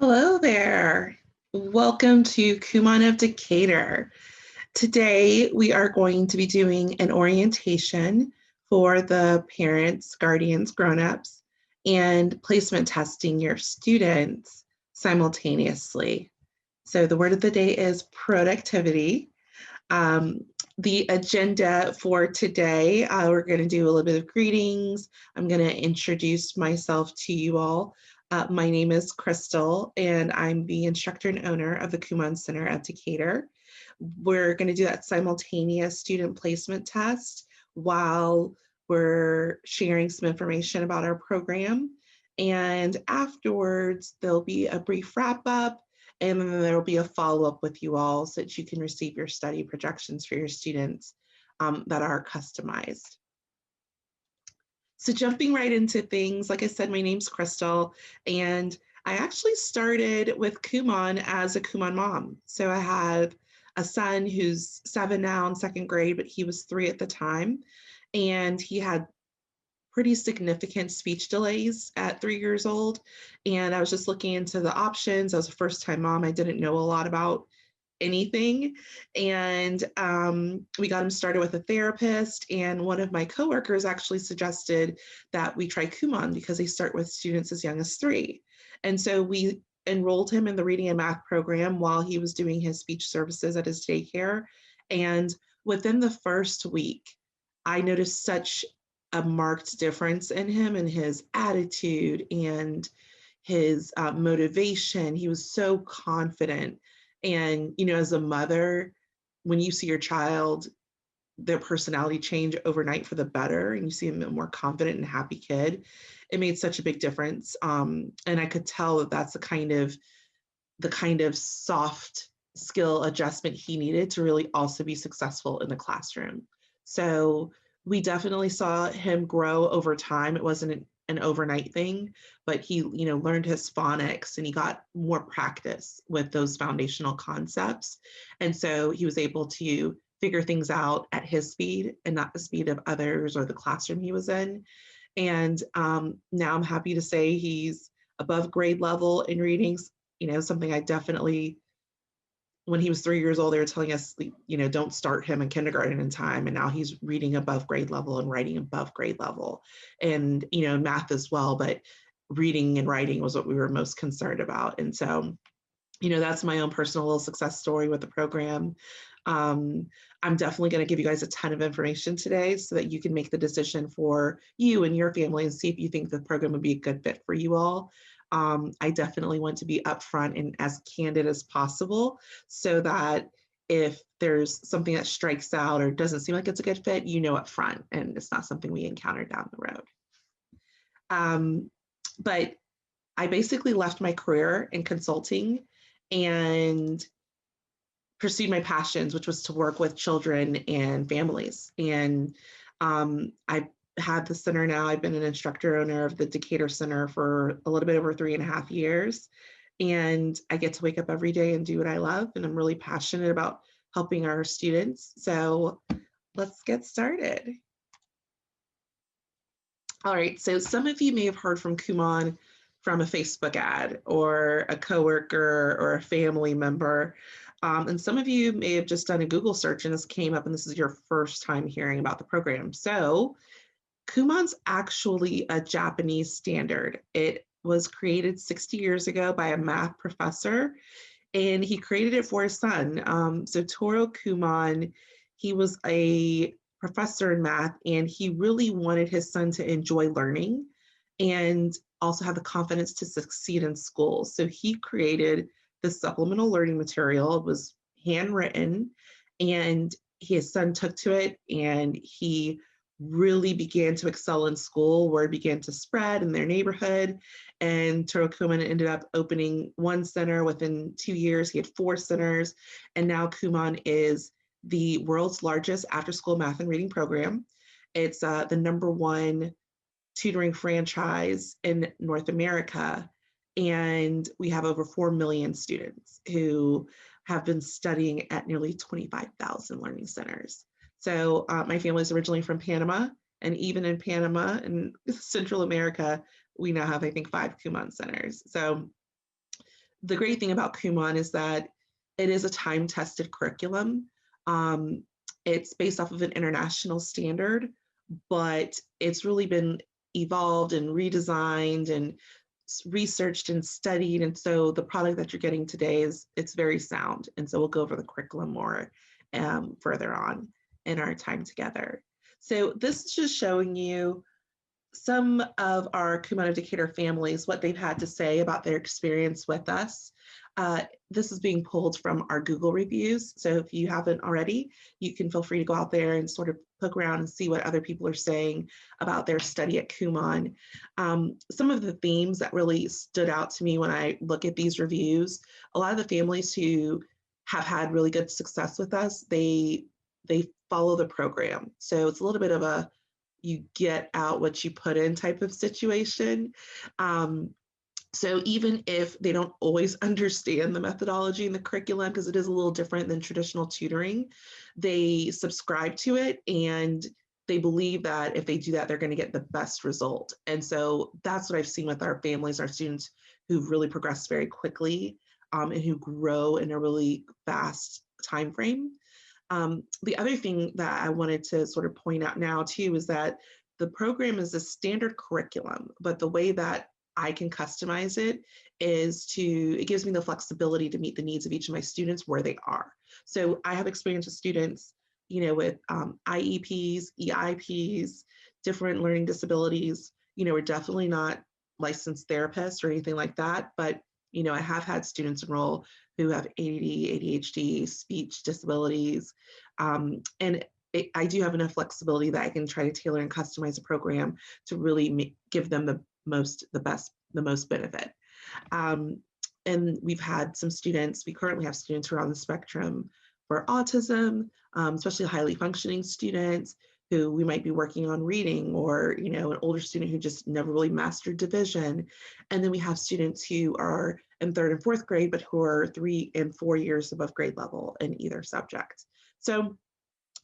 Hello there. Welcome to Kumon of Decatur. Today, we are going to be doing an orientation for the parents, guardians, grown-ups, and placement testing your students simultaneously. So the word of the day is productivity. Um, the agenda for today, we're going to do a little bit of greetings. I'm going to introduce myself to you all. My name is Crystal, and I'm the instructor and owner of the Kumon Center of Decatur. We're going to do that simultaneous student placement test while we're sharing some information about our program. And afterwards, there'll be a brief wrap up, and then there will be a follow-up with you all so that you can receive your study projections for your students that are customized. So jumping right into things, like I said, my name's Crystal, and I actually started with Kumon as a Kumon mom. So I have a son who's 7 now in second grade, but he was 3 at the time, and he had pretty significant speech delays at 3 years old. And I was just looking into the options. I was a first-time mom. I didn't know a lot about anything. And we got him started with a therapist. And one of my coworkers actually suggested that we try Kumon because they start with students as young as 3. And so we enrolled him in the reading and math program while he was doing his speech services at his daycare. And within the first week, I noticed such a marked difference in him and his attitude and his motivation. He was so confident. And, you know, as a mother, when you see your child, their personality change overnight for the better, and you see him a more confident and happy kid, it made such a big difference. And I could tell that that's the kind of soft skill adjustment he needed to really also be successful in the classroom. So we definitely saw him grow over time. It wasn't an overnight thing, but he, you know, learned his phonics and he got more practice with those foundational concepts. And so he was able to figure things out at his speed and not the speed of others or the classroom he was in. And now I'm happy to say he's above grade level in readings, you know, something I definitely, when he was 3 years old, they were telling us, you know, don't start him in kindergarten in time. And now he's reading above grade level and writing above grade level, and, you know, math as well. But reading and writing was what we were most concerned about. And so, you know, that's my own personal little success story with the program. I'm definitely going to give you guys a ton of information today so that you can make the decision for you and your family and see if you think the program would be a good fit for you all. I definitely want to be upfront and as candid as possible so that if there's something that strikes out or doesn't seem like it's a good fit, you know up front, and it's not something we encounter down the road. But I basically left my career in consulting and pursued my passions, which was to work with children and families. And I had the center now. I've been an instructor owner of the Decatur Center for a little bit over 3.5 years. And I get to wake up every day and do what I love. And I'm really passionate about helping our students. So let's get started. All right, so some of you may have heard from Kumon from a Facebook ad or a coworker or a family member. And some of you may have just done a Google search and this came up and this is your first time hearing about the program. So Kumon's actually a Japanese standard. It was created 60 years ago by a math professor, and he created it for his son. So Toro Kumon, he was a professor in math, and he really wanted his son to enjoy learning and also have the confidence to succeed in school. So he created the supplemental learning material. It was handwritten, and his son took to it, and he really began to excel in school. Word began to spread in their neighborhood, and Toro Kumon ended up opening one center. Within 2 years, he had 4 centers, and now Kumon is the world's largest after-school math and reading program. It's the #1 tutoring franchise in North America, and we have over 4 million students who have been studying at nearly 25,000 learning centers. So my family is originally from Panama, and even in Panama and Central America, we now have, I think, 5 Kumon centers. So the great thing about Kumon is that it is a time-tested curriculum. Um, it's based off of an international standard, but it's really been evolved and redesigned and researched and studied. And so the product that you're getting today it's very sound. And so we'll go over the curriculum more further on in our time together. So this is just showing you some of our Kumon of Decatur families, what they've had to say about their experience with us. This is being pulled from our Google reviews. So if you haven't already, you can feel free to go out there and sort of poke around and see what other people are saying about their study at Kumon. Some of the themes that really stood out to me when I look at these reviews, a lot of the families who have had really good success with us, they follow the program. So it's a little bit of a you get out what you put in type of situation. So even if they don't always understand the methodology and the curriculum, because it is a little different than traditional tutoring, they subscribe to it and they believe that if they do that, they're going to get the best result. And so that's what I've seen with our families, our students who've really progressed very quickly and who grow in a really fast time frame. The other thing that I wanted to sort of point out now too is that the program is a standard curriculum, but the way that I can customize it it gives me the flexibility to meet the needs of each of my students where they are. So I have experience with students, with IEPs, EIPs, different learning disabilities. We're definitely not licensed therapists or anything like that, but I have had students enroll who have ADD, ADHD, speech disabilities, and I do have enough flexibility that I can try to tailor and customize a program to really give them the most benefit. And we currently have students who are on the spectrum for autism, especially highly functioning students who we might be working on reading, or an older student who just never really mastered division. And then we have students who are in 3rd and 4th grade, but who are 3 and 4 years above grade level in either subject. So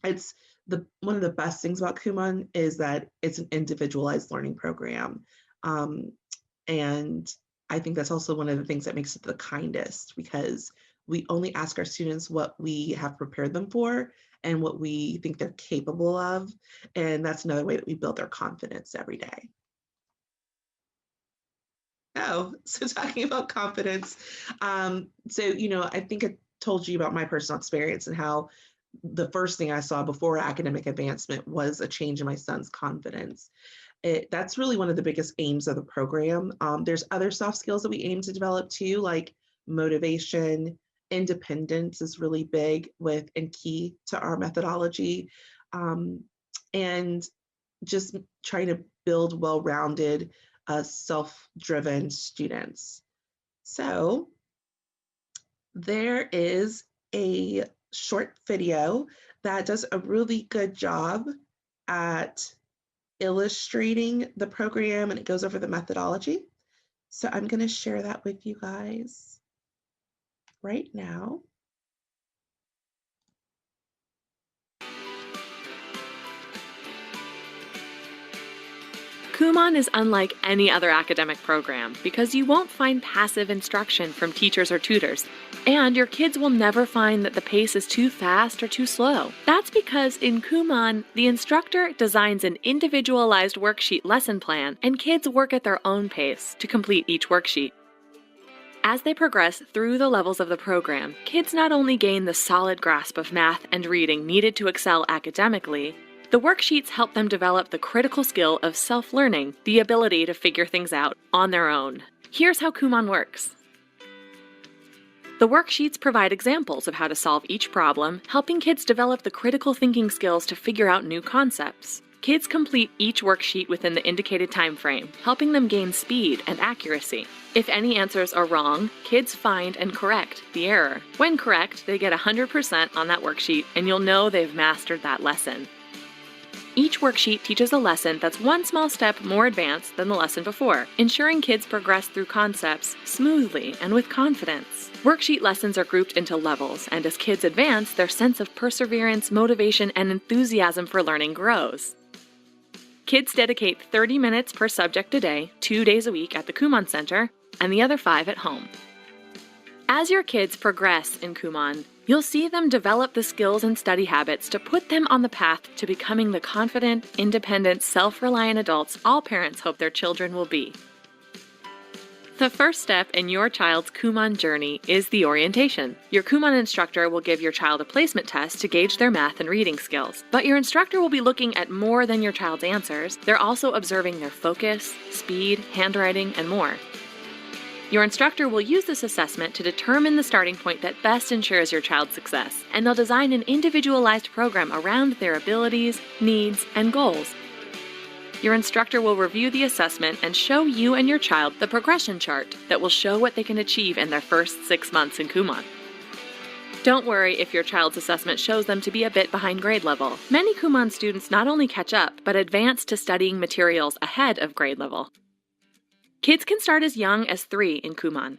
it's one of the best things about Kumon is that it's an individualized learning program. And I think that's also one of the things that makes it the kindest, because we only ask our students what we have prepared them for and what we think they're capable of. And that's another way that we build their confidence every day. Oh, so talking about confidence. I think I told you about my personal experience and how the first thing I saw before academic advancement was a change in my son's confidence. That's really one of the biggest aims of the program. There's other soft skills that we aim to develop too, like motivation, independence is really big and key to our methodology, and just trying to build well-rounded, self-driven students. So there is a short video that does a really good job at illustrating the program, and it goes over the methodology. So I'm going to share that with you guys right now. Kumon is unlike any other academic program because you won't find passive instruction from teachers or tutors, and your kids will never find that the pace is too fast or too slow. That's because in Kumon, the instructor designs an individualized worksheet lesson plan, and kids work at their own pace to complete each worksheet. As they progress through the levels of the program, kids not only gain the solid grasp of math and reading needed to excel academically, the worksheets help them develop the critical skill of self-learning, the ability to figure things out on their own. Here's how Kumon works. The worksheets provide examples of how to solve each problem, helping kids develop the critical thinking skills to figure out new concepts. Kids complete each worksheet within the indicated time frame, helping them gain speed and accuracy. If any answers are wrong, kids find and correct the error. When correct, they get 100% on that worksheet, and you'll know they've mastered that lesson. Each worksheet teaches a lesson that's one small step more advanced than the lesson before, ensuring kids progress through concepts smoothly and with confidence. Worksheet lessons are grouped into levels, and as kids advance, their sense of perseverance, motivation, and enthusiasm for learning grows. Kids dedicate 30 minutes per subject a day, 2 days a week at the Kumon Center, and the other 5 at home. As your kids progress in Kumon, you'll see them develop the skills and study habits to put them on the path to becoming the confident, independent, self-reliant adults all parents hope their children will be. The first step in your child's Kumon journey is the orientation. Your Kumon instructor will give your child a placement test to gauge their math and reading skills. But your instructor will be looking at more than your child's answers. They're also observing their focus, speed, handwriting, and more. Your instructor will use this assessment to determine the starting point that best ensures your child's success, and they'll design an individualized program around their abilities, needs, and goals. Your instructor will review the assessment and show you and your child the progression chart that will show what they can achieve in their first 6 months in Kumon. Don't worry if your child's assessment shows them to be a bit behind grade level. Many Kumon students not only catch up, but advance to studying materials ahead of grade level. Kids can start as young as 3 in Kumon.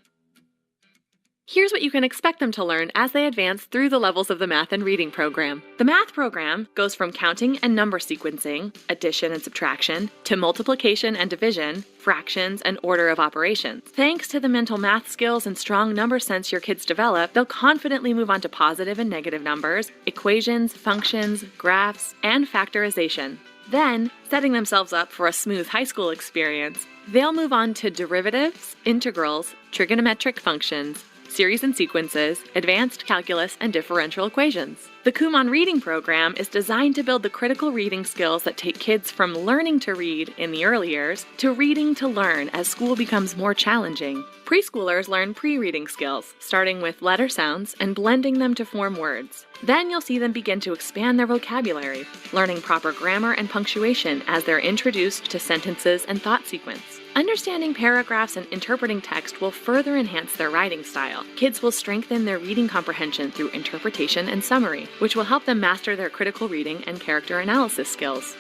Here's what you can expect them to learn as they advance through the levels of the math and reading program. The math program goes from counting and number sequencing, addition and subtraction, to multiplication and division, fractions, and order of operations. Thanks to the mental math skills and strong number sense your kids develop, they'll confidently move on to positive and negative numbers, equations, functions, graphs, and factorization. Then, setting themselves up for a smooth high school experience, they'll move on to derivatives, integrals, trigonometric functions, series and sequences, advanced calculus, and differential equations. The Kumon reading program is designed to build the critical reading skills that take kids from learning to read in the early years to reading to learn as school becomes more challenging. Preschoolers learn pre-reading skills, starting with letter sounds and blending them to form words. Then you'll see them begin to expand their vocabulary, learning proper grammar and punctuation as they're introduced to sentences and thought sequence. Understanding paragraphs and interpreting text will further enhance their writing style. Kids will strengthen their reading comprehension through interpretation and summary, which will help them master their critical reading and character analysis skills.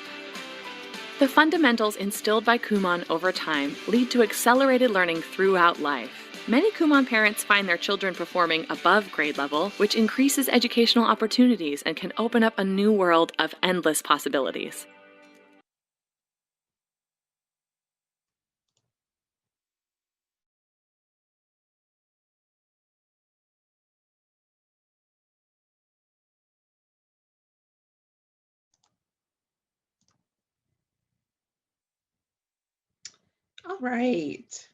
The fundamentals instilled by Kumon over time lead to accelerated learning throughout life. Many Kumon parents find their children performing above grade level, which increases educational opportunities and can open up a new world of endless possibilities. All right.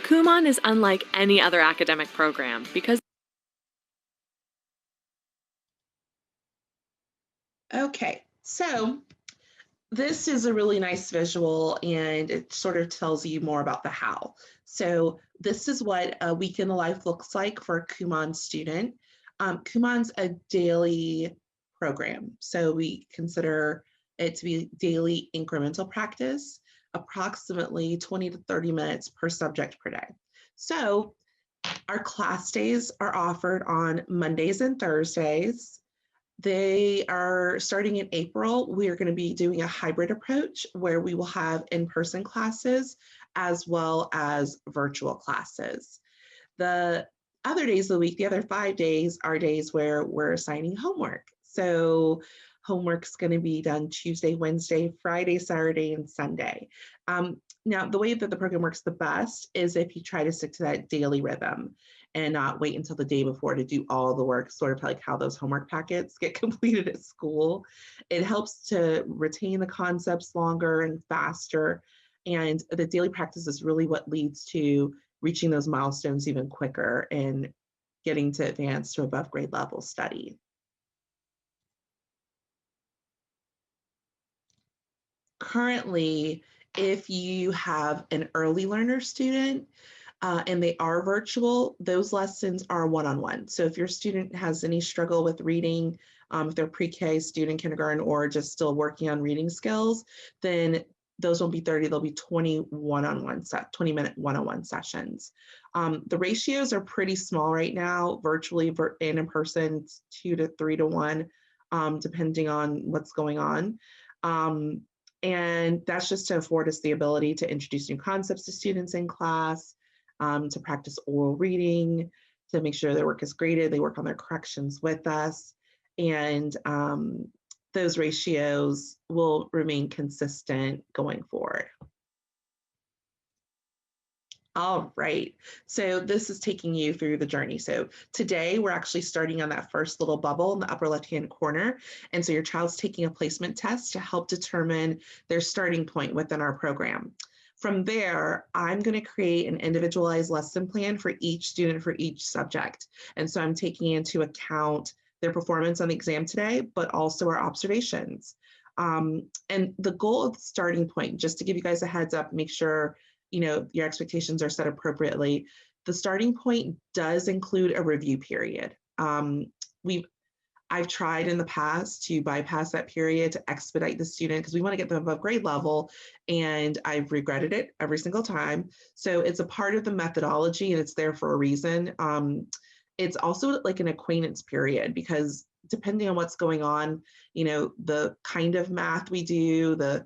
Kumon is unlike any other academic program because Okay, so this is a really nice visual and it sort of tells you more about the how. So this is what a week in the life looks like for a Kumon student. Kumon's a daily program, so we consider it to be daily incremental practice, approximately 20 to 30 minutes per subject per day. So our class days are offered on Mondays and Thursdays. They are starting in April. We are going to be doing a hybrid approach where we will have in-person classes as well as virtual classes. The other days of the week, the other 5 days, are days where we're assigning homework. So homework's going to be done Tuesday, Wednesday, Friday, Saturday, and Sunday. Now, the way that the program works the best is if you try to stick to that daily rhythm and not wait until the day before to do all the work, sort of like how those homework packets get completed at school. It helps to retain the concepts longer and faster. And the daily practice is really what leads to reaching those milestones even quicker and getting to advance to above grade level study. Currently, if you have an early learner student and they are virtual, those lessons are one-on-one. So if your student has any struggle with reading, if they're pre-K student, kindergarten, or just still working on reading skills, then those won't be 30, they'll be 20 20-minute one-on-one sessions. The ratios are pretty small right now, virtually and in person, 2 to 3 to 1, depending on what's going on. And that's just to afford us the ability to introduce new concepts to students in class, to practice oral reading, to make sure their work is graded, they work on their corrections with us. And those ratios will remain consistent going forward. All right, so this is taking you through the journey. So today we're actually starting on that first little bubble in the upper left-hand corner. And so your child's taking a placement test to help determine their starting point within our program. From there, I'm going to create an individualized lesson plan for each student for each subject. And so I'm taking into account their performance on the exam today, but also our observations. And the goal of the starting point, just to give you guys a heads up, make sure your expectations are set appropriately. The starting point does include a review period. I've tried in the past to bypass that period to expedite the student because we want to get them above grade level, and I've regretted it every single time. So it's a part of the methodology and it's there for a reason. It's also like an acquaintance period because depending on what's going on, the kind of math we do, the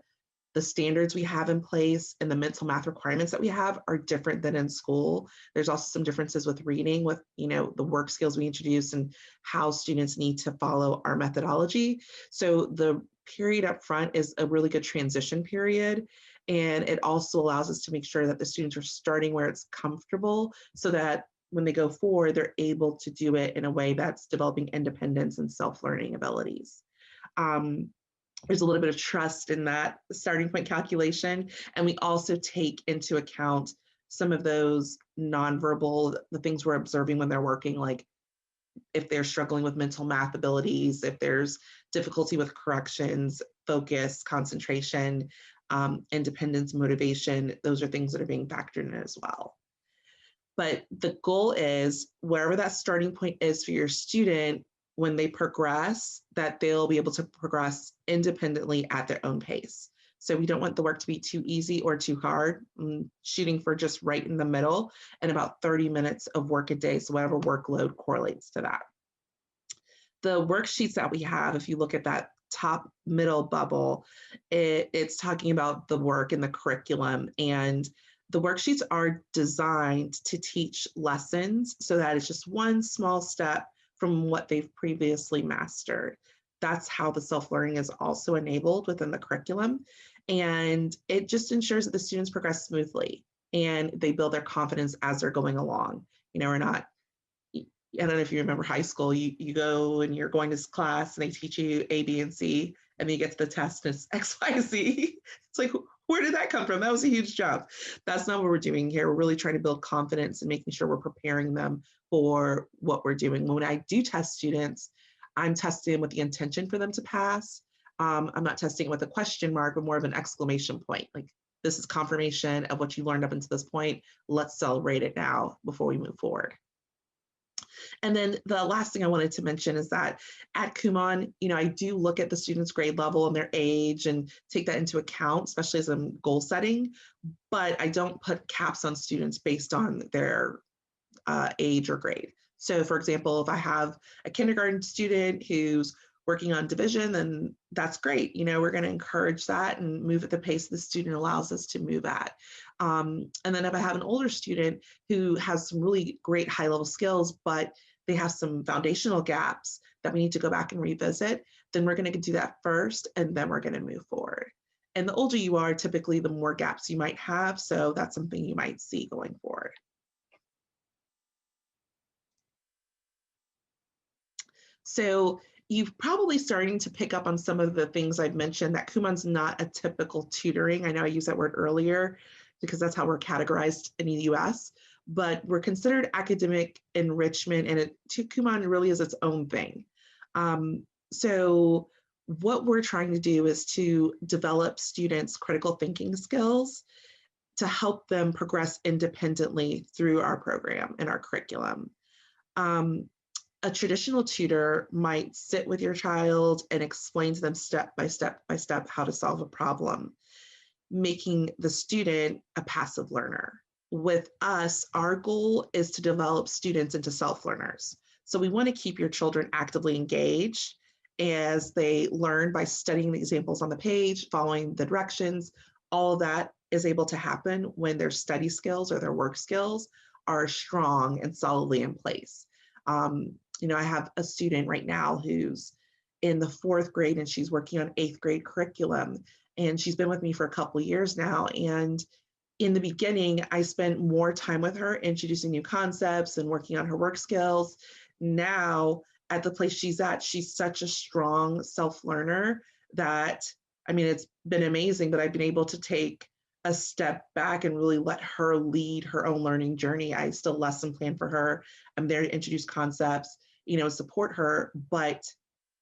standards we have in place and the mental math requirements that we have are different than in school. There's also some differences with reading, with the work skills we introduce and how students need to follow our methodology. So the period up front is a really good transition period. And it also allows us to make sure that the students are starting where it's comfortable so that when they go forward, they're able to do it in a way that's developing independence and self-learning abilities. There's a little bit of trust in that starting point calculation. And we also take into account some of those nonverbal, the things we're observing when they're working, like if they're struggling with mental math abilities, if there's difficulty with corrections, focus, concentration, independence, motivation, those are things that are being factored in as well. But the goal is wherever that starting point is for your student, when they progress, that they'll be able to progress independently at their own pace. So we don't want the work to be too easy or too hard. I'm shooting for just right in the middle and about 30 minutes of work a day, so whatever workload correlates to that. The worksheets that we have, if you look at that top middle bubble, it's talking about the work and the curriculum, and the worksheets are designed to teach lessons so that it's just one small step from what they've previously mastered. That's how the self-learning is also enabled within the curriculum. And it just ensures that the students progress smoothly and they build their confidence as they're going along. We're not, I don't know if you remember high school, you go and you're going to class and they teach you A, B, and C, and then you get to the test and it's X, Y, Z. It's like, where did that come from? That was a huge jump. That's not what we're doing here. We're really trying to build confidence and making sure we're preparing them for what we're doing. When I do test students, I'm testing with the intention for them to pass. I'm not testing with a question mark, but more of an exclamation point. Like, this is confirmation of what you learned up until this point. Let's celebrate it now before we move forward. And then the last thing I wanted to mention is that at Kumon, I do look at the students' grade level and their age and take that into account, especially as I'm goal setting, but I don't put caps on students based on their age or grade. So for example, if I have a kindergarten student who's working on division, then that's great. We're going to encourage that and move at the pace the student allows us to move at. And then if I have an older student who has some really great high level skills, but they have some foundational gaps that we need to go back and revisit, then we're going to do that first, and then we're going to move forward. And the older you are, typically the more gaps you might have. So that's something you might see going forward. So you're probably starting to pick up on some of the things I've mentioned, that Kumon's not a typical tutoring. I know I used that word earlier because that's how we're categorized in the US, but we're considered academic enrichment, and Kumon really is its own thing. So what we're trying to do is to develop students' critical thinking skills to help them progress independently through our program and our curriculum. A traditional tutor might sit with your child and explain to them step by step by step how to solve a problem, making the student a passive learner. With us, our goal is to develop students into self-learners. So we want to keep your children actively engaged as they learn by studying the examples on the page, following the directions. All of that is able to happen when their study skills or their work skills are strong and solidly in place. I have a student right now who's in the 4th grade and she's working on 8th grade curriculum. And she's been with me for a couple of years now. And in the beginning, I spent more time with her introducing new concepts and working on her work skills. Now, at the place she's at, she's such a strong self-learner that, I mean, it's been amazing, but I've been able to take a step back and really let her lead her own learning journey. I still lesson plan for her. I'm there to introduce concepts, support her. But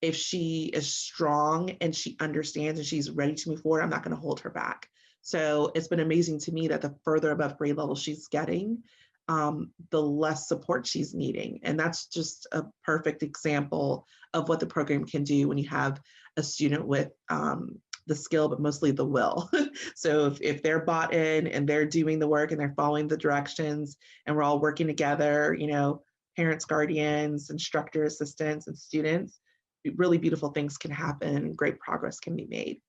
if she is strong and she understands and she's ready to move forward, I'm not going to hold her back. So it's been amazing to me that the further above grade level she's getting, the less support she's needing. And that's just a perfect example of what the program can do when you have a student with the skill, but mostly the will. So if they're bought in and they're doing the work and they're following the directions and we're all working together, parents, guardians, instructor assistants, and students, really beautiful things can happen and great progress can be made.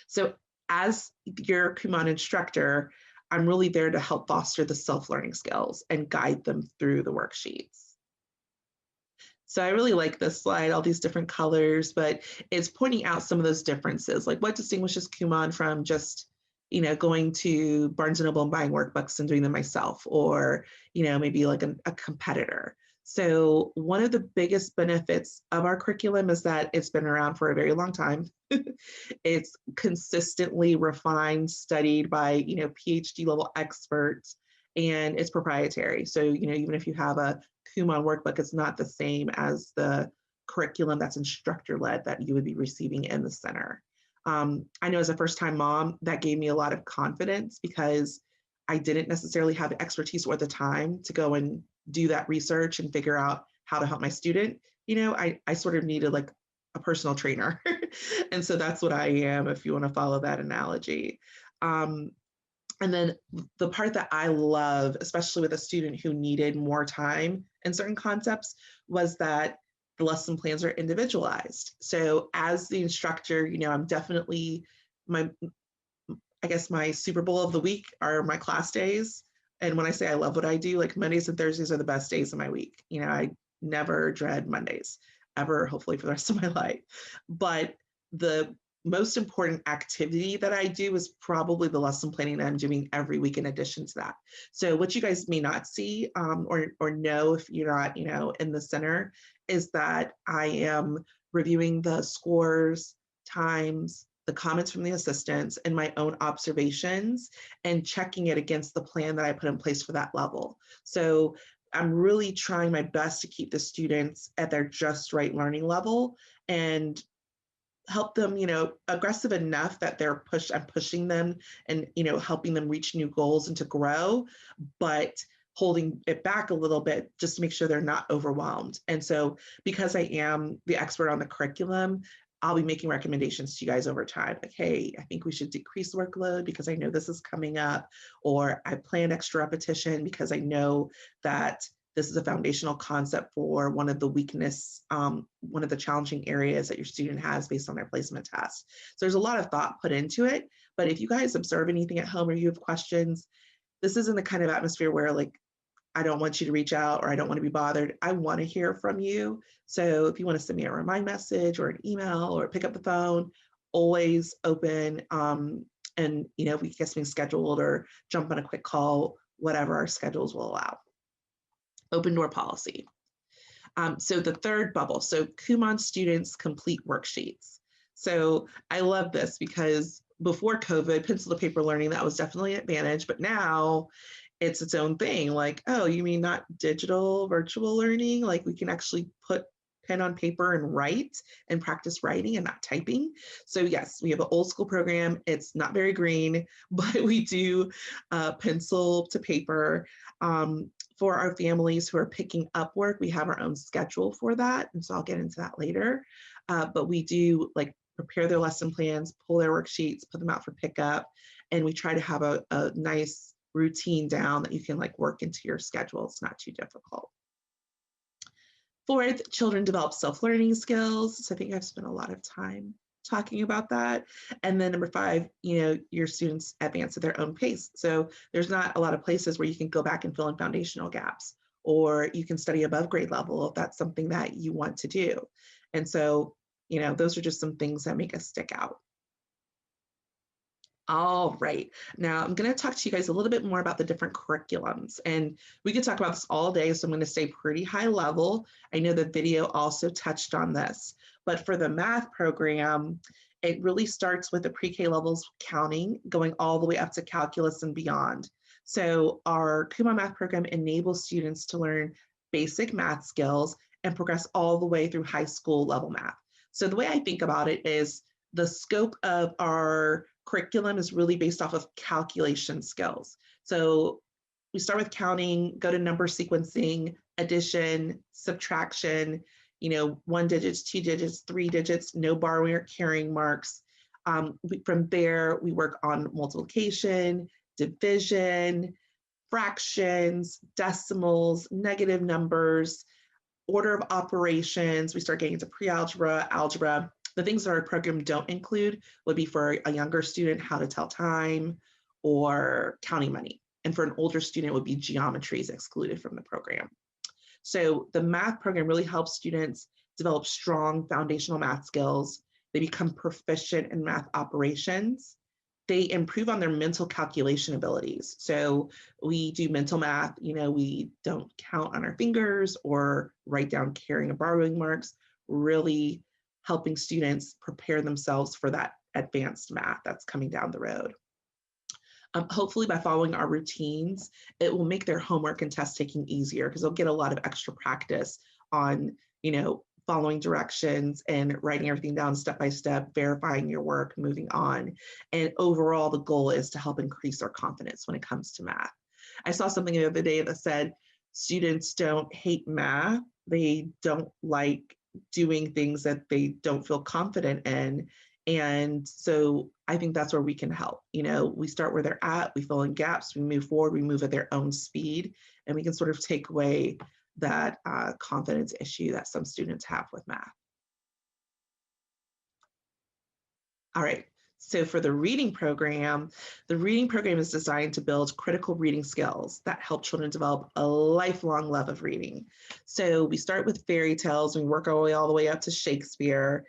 So as your Kumon instructor, I'm really there to help foster the self-learning skills and guide them through the worksheets. So I really like this slide, all these different colors, but it's pointing out some of those differences, like what distinguishes Kumon from just, going to Barnes & Noble and buying workbooks and doing them myself, or, maybe like a competitor. So one of the biggest benefits of our curriculum is that it's been around for a very long time. It's consistently refined, studied by, PhD level experts, and it's proprietary. So, even if you have a Kumon workbook, it's not the same as the curriculum that's instructor led that you would be receiving in the center. I know as a first-time mom, that gave me a lot of confidence because I didn't necessarily have the expertise or the time to go and do that research and figure out how to help my student. I sort of needed like a personal trainer. And so that's what I am, if you want to follow that analogy. And then the part that I love, especially with a student who needed more time in certain concepts, was that the lesson plans are individualized. So as the instructor, I'm definitely my Super Bowl of the week are my class days. And when I say I love what I do, like Mondays and Thursdays are the best days of my week. I never dread Mondays ever, hopefully for the rest of my life. But the most important activity that I do is probably the lesson planning that I'm doing every week in addition to that. So what you guys may not see or know if you're not, in the center, is that I am reviewing the scores, times, the comments from the assistants, and my own observations, and checking it against the plan that I put in place for that level. So I'm really trying my best to keep the students at their just right learning level and help them, aggressive enough that I'm pushing them and, helping them reach new goals and to grow, but holding it back a little bit just to make sure they're not overwhelmed. And so because I am the expert on the curriculum, I'll be making recommendations to you guys over time. Like, hey, I think we should decrease the workload because I know this is coming up, or I planned extra repetition because I know that this is a foundational concept for one of the challenging areas that your student has based on their placement test. So there's a lot of thought put into it, but if you guys observe anything at home or you have questions, this isn't the kind of atmosphere where like, I don't want you to reach out or I don't want to be bothered. I want to hear from you. So if you want to send me a remind message or an email or pick up the phone, always open. And if we get something scheduled or jump on a quick call, whatever our schedules will allow. Open door policy. So the third bubble, so Kumon students complete worksheets. So I love this because before COVID, pencil to paper learning, that was definitely an advantage, but now it's its own thing. Like, oh, you mean not digital virtual learning? Like we can actually put pen on paper and write and practice writing and not typing. So yes, we have an old school program. It's not very green, but we do pencil to paper. For our families who are picking up work, we have our own schedule for that. And so I'll get into that later. But we do like prepare their lesson plans, pull their worksheets, put them out for pickup. And we try to have a nice routine down that you can like work into your schedule. It's not too difficult. Fourth, children develop self-learning skills. So I think I've spent a lot of time talking about that. And then number 5, your students advance at their own pace. So there's not a lot of places where you can go back and fill in foundational gaps, or you can study above grade level if that's something that you want to do. And so Those are just some things that make us stick out. All right. Now I'm going to talk to you guys a little bit more about the different curriculums. And we could talk about this all day, so I'm going to stay pretty high level. I know the video also touched on this, but for the math program, it really starts with the pre-K levels counting, going all the way up to calculus and beyond. So our Kumon math program enables students to learn basic math skills and progress all the way through high school level math. So the way I think about it is the scope of our curriculum is really based off of calculation skills. So we start with counting, go to number sequencing, addition, subtraction, 1 digits, 2 digits, 3 digits, no borrowing or carrying marks. From there, we work on multiplication, division, fractions, decimals, negative numbers, order of operations. We start getting into pre-algebra, algebra. The things that our program don't include would be for a younger student, how to tell time or counting money. And for an older student, it would be geometry is excluded from the program. So the math program really helps students develop strong foundational math skills. They become proficient in math operations. They improve on their mental calculation abilities. So we do mental math, we don't count on our fingers or write down carrying or borrowing marks, really helping students prepare themselves for that advanced math that's coming down the road. Hopefully by following our routines, it will make their homework and test taking easier because they'll get a lot of extra practice on, following directions and writing everything down step by step, verifying your work, moving on. And overall, the goal is to help increase their confidence when it comes to math. I saw something the other day that said students don't hate math. They don't like doing things that they don't feel confident in. And so I think that's where we can help. We start where they're at, we fill in gaps, we move forward, we move at their own speed, and we can sort of take away that confidence issue that some students have with math. All right. So for the reading program is designed to build critical reading skills that help children develop a lifelong love of reading. So we start with fairy tales, and we work our way all the way up to Shakespeare.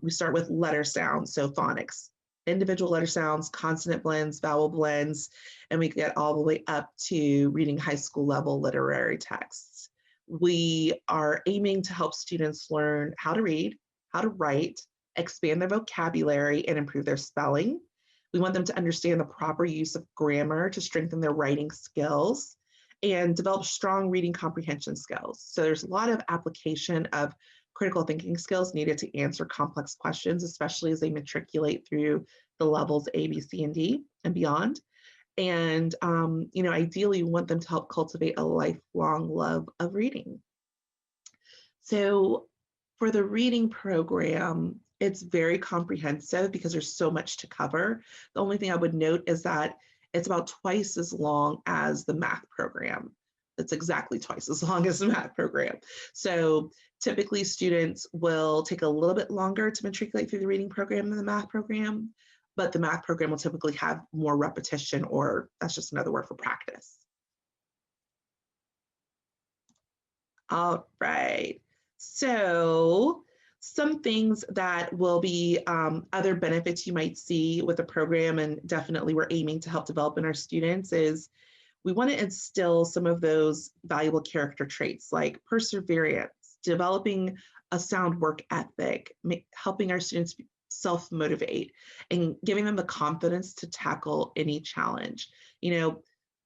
We start with letter sounds, so phonics, individual letter sounds, consonant blends, vowel blends, and we get all the way up to reading high school level literary texts. We are aiming to help students learn how to read, how to write, expand their vocabulary, and improve their spelling. We want them to understand the proper use of grammar to strengthen their writing skills and develop strong reading comprehension skills. So there's a lot of application of critical thinking skills needed to answer complex questions, especially as they matriculate through the levels A, B, C, and D and beyond. And, ideally we want them to help cultivate a lifelong love of reading. So for the reading program, it's very comprehensive because there's so much to cover. The only thing I would note is that it's about twice as long as the math program. It's exactly twice as long as the math program. So typically students will take a little bit longer to matriculate through the reading program than the math program, but the math program will typically have more repetition, or that's just another word for practice. All right. So some things that will be other benefits you might see with the program, and definitely we're aiming to help develop in our students, is we want to instill some of those valuable character traits like perseverance, developing a sound work ethic, helping our students self-motivate, and giving them the confidence to tackle any challenge.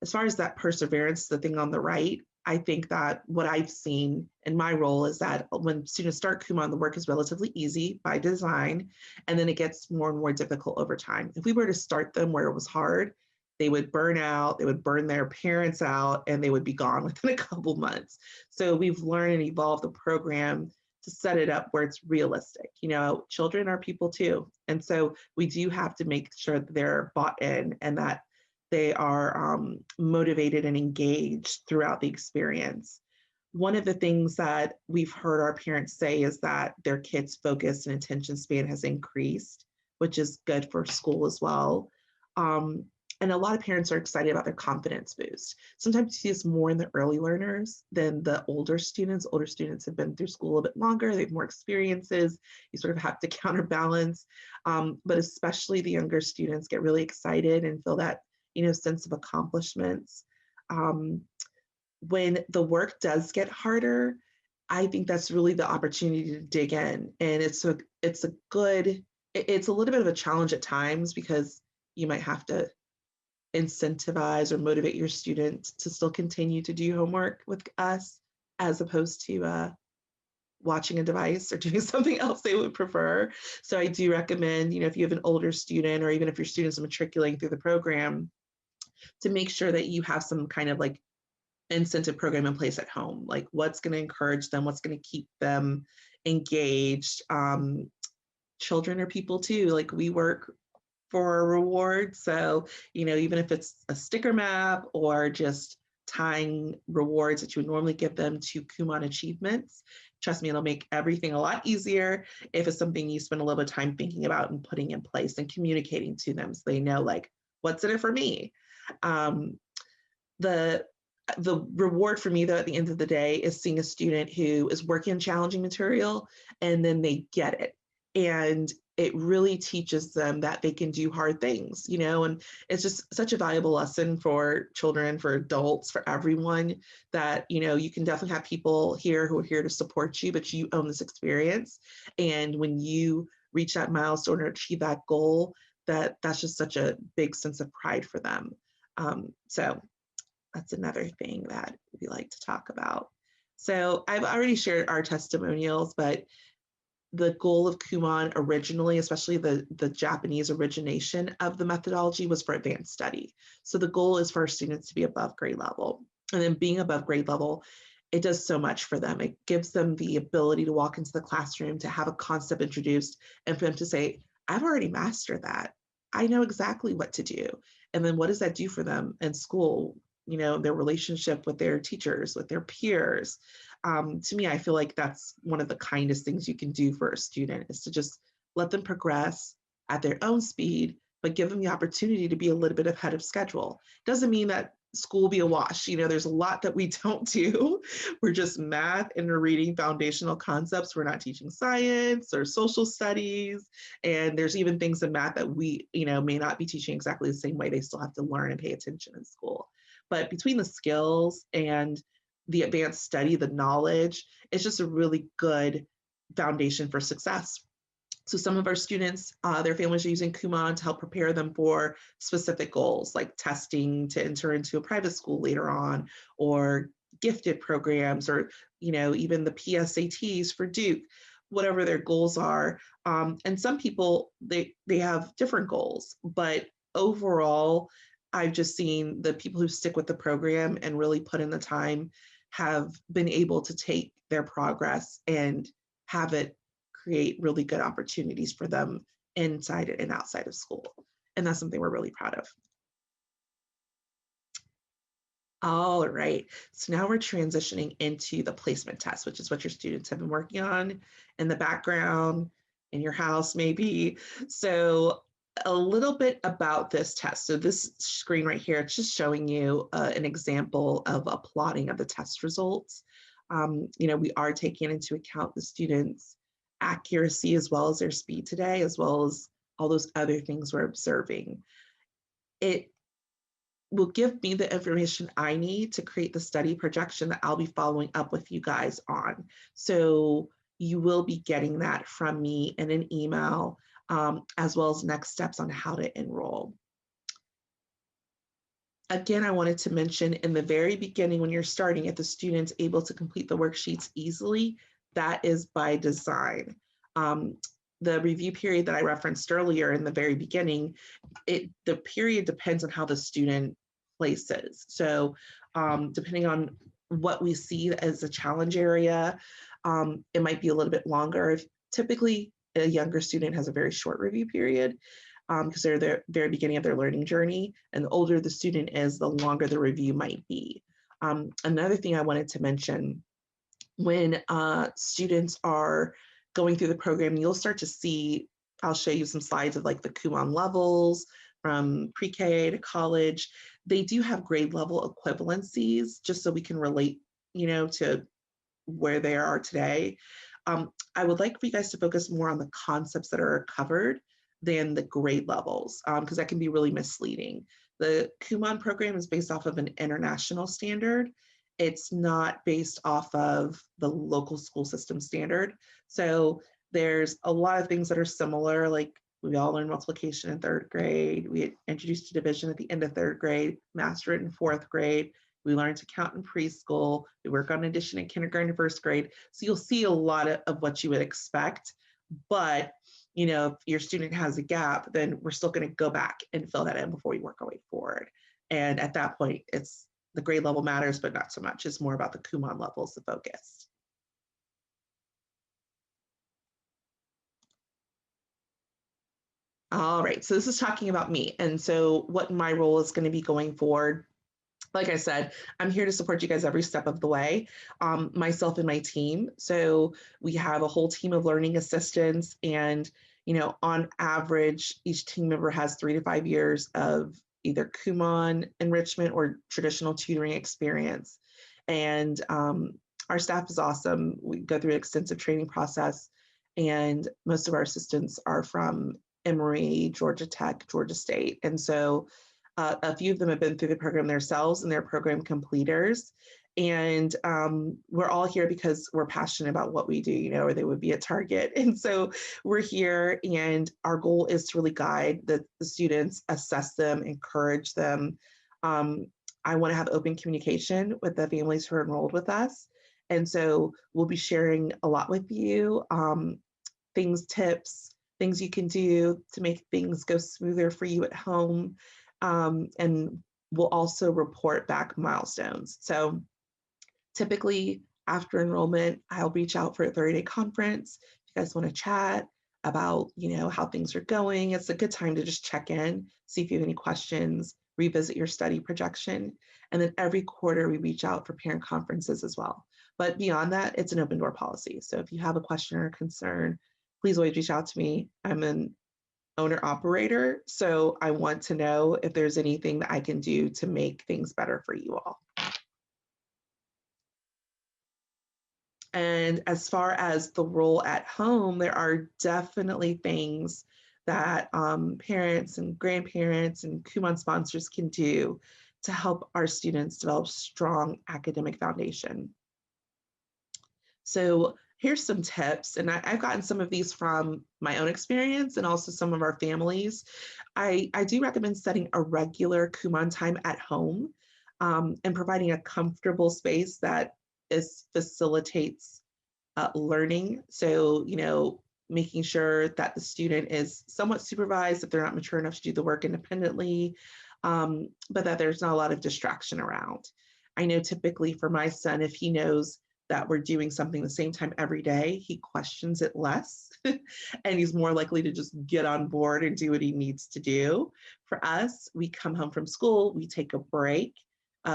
As far as that perseverance, the thing on the right, I think that what I've seen in my role is that when students start Kumon, the work is relatively easy by design, and then it gets more and more difficult over time. If we were to start them where it was hard, they would burn out, they would burn their parents out, and they would be gone within a couple months. So we've learned and evolved the program to set it up where it's realistic. Children are people too. And so we do have to make sure that they're bought in and that they are motivated and engaged throughout the experience. One of the things that we've heard our parents say is that their kids' focus and attention span has increased, which is good for school as well. And a lot of parents are excited about their confidence boost. Sometimes you see this more in the early learners than the older students. Older students have been through school a bit longer, they have more experiences, you sort of have to counterbalance. But especially the younger students get really excited and feel that, sense of accomplishments. When the work does get harder, I think that's really the opportunity to dig in. And it's a good, it's a little bit of a challenge at times because you might have to incentivize or motivate your students to still continue to do homework with us as opposed to watching a device or doing something else they would prefer. So I do recommend, if you have an older student or even if your students are matriculating through the program, to make sure that you have some kind of like incentive program in place at home, like what's going to encourage them, what's going to keep them engaged. Children are people too, like we work for a reward. So, even if it's a sticker map or just tying rewards that you would normally give them to Kumon achievements, trust me, it'll make everything a lot easier if it's something you spend a little bit of time thinking about and putting in place and communicating to them so they know, like, what's in it for me. The reward for me, though, at the end of the day is seeing a student who is working on challenging material and then they get it. And it really teaches them that they can do hard things, and it's just such a valuable lesson for children, for adults, for everyone that, you can definitely have people here who are here to support you, but you own this experience. And when you reach that milestone or achieve that goal, that's just such a big sense of pride for them. So that's another thing that we like to talk about. So I've already shared our testimonials, but the goal of Kumon originally, especially the Japanese origination of the methodology, was for advanced study. So the goal is for our students to be above grade level. And then being above grade level, it does so much for them. It gives them the ability to walk into the classroom, to have a concept introduced, and for them to say, I've already mastered that. I know exactly what to do. And then what does that do for them in school? Their relationship with their teachers, with their peers. To me, I feel like that's one of the kindest things you can do for a student, is to just let them progress at their own speed, but give them the opportunity to be a little bit ahead of schedule. Doesn't mean that school be a wash. There's a lot that we don't do. We're just math and we're reading foundational concepts. We're not teaching science or social studies. And there's even things in math that we, may not be teaching exactly the same way. They still have to learn and pay attention in school. But between the skills and the advanced study, the knowledge, it's just a really good foundation for success. So some of our students, their families are using Kumon to help prepare them for specific goals, like testing to enter into a private school later on, or gifted programs, or even the PSATs for Duke, whatever their goals are. And some people, they have different goals, but overall, I've just seen the people who stick with the program and really put in the time have been able to take their progress and have it create really good opportunities for them inside and outside of school. And that's something we're really proud of. All right, so now we're transitioning into the placement test, which is what your students have been working on in the background, in your house maybe. So a little bit about this test. So this screen right here, it's just showing you an example of a plotting of the test results. We are taking into account the students' accuracy as well as their speed today, as well as all those other things we're observing. It will give me the information I need to create the study projection that I'll be following up with you guys on. So you will be getting that from me in an email, as well as next steps on how to enroll. Again, I wanted to mention in the very beginning when you're starting, if the student's able to complete the worksheets easily, that is by design. The review period that I referenced earlier in the very beginning, the period depends on how the student places. So depending on what we see as a challenge area, it might be a little bit longer. If typically a younger student has a very short review period because they're the very beginning of their learning journey, and the older the student is, the longer the review might be. Another thing I wanted to mention, when students are going through the program, you'll start to see, I'll show you some slides of like the Kumon levels, from pre-K to college, they do have grade level equivalencies, just so we can relate, to where they are today. I would like for you guys to focus more on the concepts that are covered than the grade levels, because that can be really misleading. The Kumon program is based off of an international standard. It's not based off of the local school system standard. So there's a lot of things that are similar, like we all learned multiplication in third grade. We introduced to division at the end of third grade, mastered it in fourth grade. We learned to count in preschool. We work on addition in kindergarten and first grade. So you'll see a lot of what you would expect. But, if your student has a gap, then we're still going to go back and fill that in before we work our way forward. And at that point, it's the grade level matters, but not so much. It's more about the Kumon levels, the focus. All right, so this is talking about me. And so what my role is going to be going forward. Like I said, I'm here to support you guys every step of the way, myself and my team. So we have a whole team of learning assistants, and on average, each team member has 3 to 5 years of either Kumon enrichment or traditional tutoring experience. And our staff is awesome. We go through an extensive training process, and most of our assistants are from Emory, Georgia Tech, Georgia State. And so a few of them have been through the program themselves, and they're program completers. And we're all here because we're passionate about what we do, or they would be at Target. And so we're here, and our goal is to really guide the students, assess them, encourage them. I want to have open communication with the families who are enrolled with us. And so we'll be sharing a lot with you, tips, things you can do to make things go smoother for you at home. And we'll also report back milestones. So typically after enrollment, I'll reach out for a 30-day conference. If you guys want to chat about, how things are going, it's a good time to just check in, see if you have any questions, revisit your study projection. And then every quarter we reach out for parent conferences as well. But beyond that, it's an open door policy. So if you have a question or a concern, please always reach out to me. I'm an owner operator, so I want to know if there's anything that I can do to make things better for you all. And as far as the role at home, there are definitely things that parents and grandparents and Kumon sponsors can do to help our students develop strong academic foundation. So here's some tips, and I've gotten some of these from my own experience and also some of our families. I do recommend setting a regular Kumon time at home, and providing a comfortable space that facilitates learning. So, making sure that the student is somewhat supervised if they're not mature enough to do the work independently, but that there's not a lot of distraction around. I know typically for my son, if he knows that we're doing something the same time every day, he questions it less and he's more likely to just get on board and do what he needs to do. For us, we come home from school, we take a break,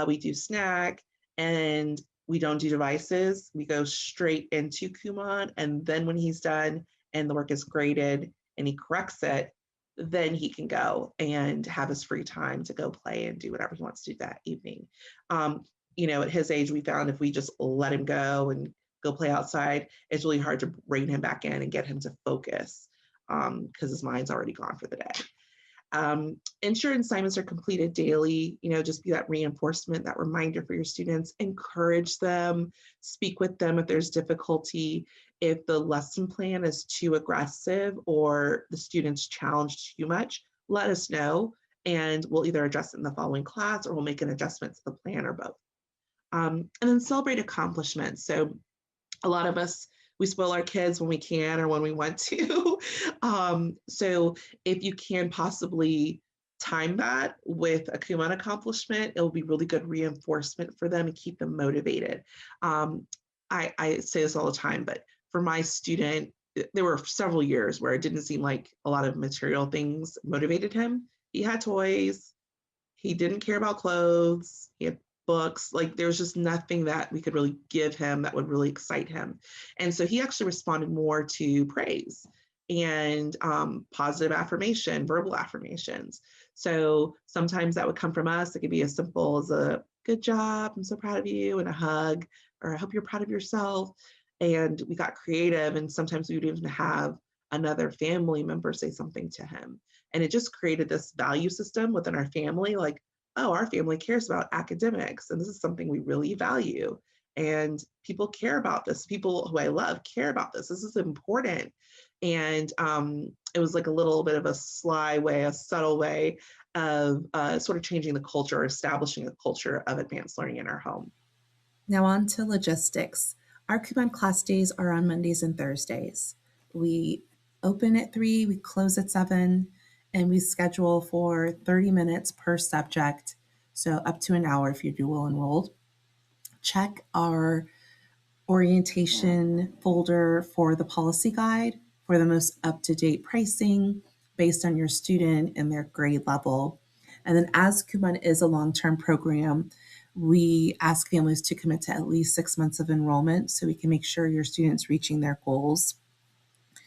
we do snack, and we don't do devices. We go straight into Kumon, and then when he's done and the work is graded and he corrects it, then he can go and have his free time to go play and do whatever he wants to do that evening. At his age, we found if we just let him go and go play outside, it's really hard to rein him back in and get him to focus because his mind's already gone for the day. Ensure assignments are completed daily, just be that reinforcement, that reminder for your students. Encourage them, speak with them if there's difficulty. If the lesson plan is too aggressive or the students challenged too much, let us know, and we'll either address it in the following class or we'll make an adjustment to the plan or both. And then celebrate accomplishments. So a lot of us, we spoil our kids when we can or when we want to. So if you can possibly time that with a Kumon accomplishment, it will be really good reinforcement for them and keep them motivated. I say this all the time, but for my student, there were several years where it didn't seem like a lot of material things motivated him. He had toys. He didn't care about clothes. He had books. Like there was just nothing that we could really give him that would really excite him. And so he actually responded more to praise and positive affirmation, verbal affirmations. So sometimes that would come from us. It could be as simple as a good job, I'm so proud of you, and a hug, or I hope you're proud of yourself. And we got creative, and sometimes we would even have another family member say something to him. And it just created this value system within our family, like, oh, our family cares about academics, and this is something we really value. And people care about this. People who I love care about this. This is important. And it was like a little bit of a sly way, a subtle way of sort of changing the culture, establishing a culture of advanced learning in our home. Now on to logistics. Our Kumon class days are on Mondays and Thursdays. We open at 3, we close at 7, and we schedule for 30 minutes per subject, so up to an hour if you're dual enrolled. Check our orientation folder for the policy guide for the most up-to-date pricing based on your student and their grade level. And then as Kumon is a long-term program, we ask families to commit to at least 6 months of enrollment so we can make sure your students reaching their goals.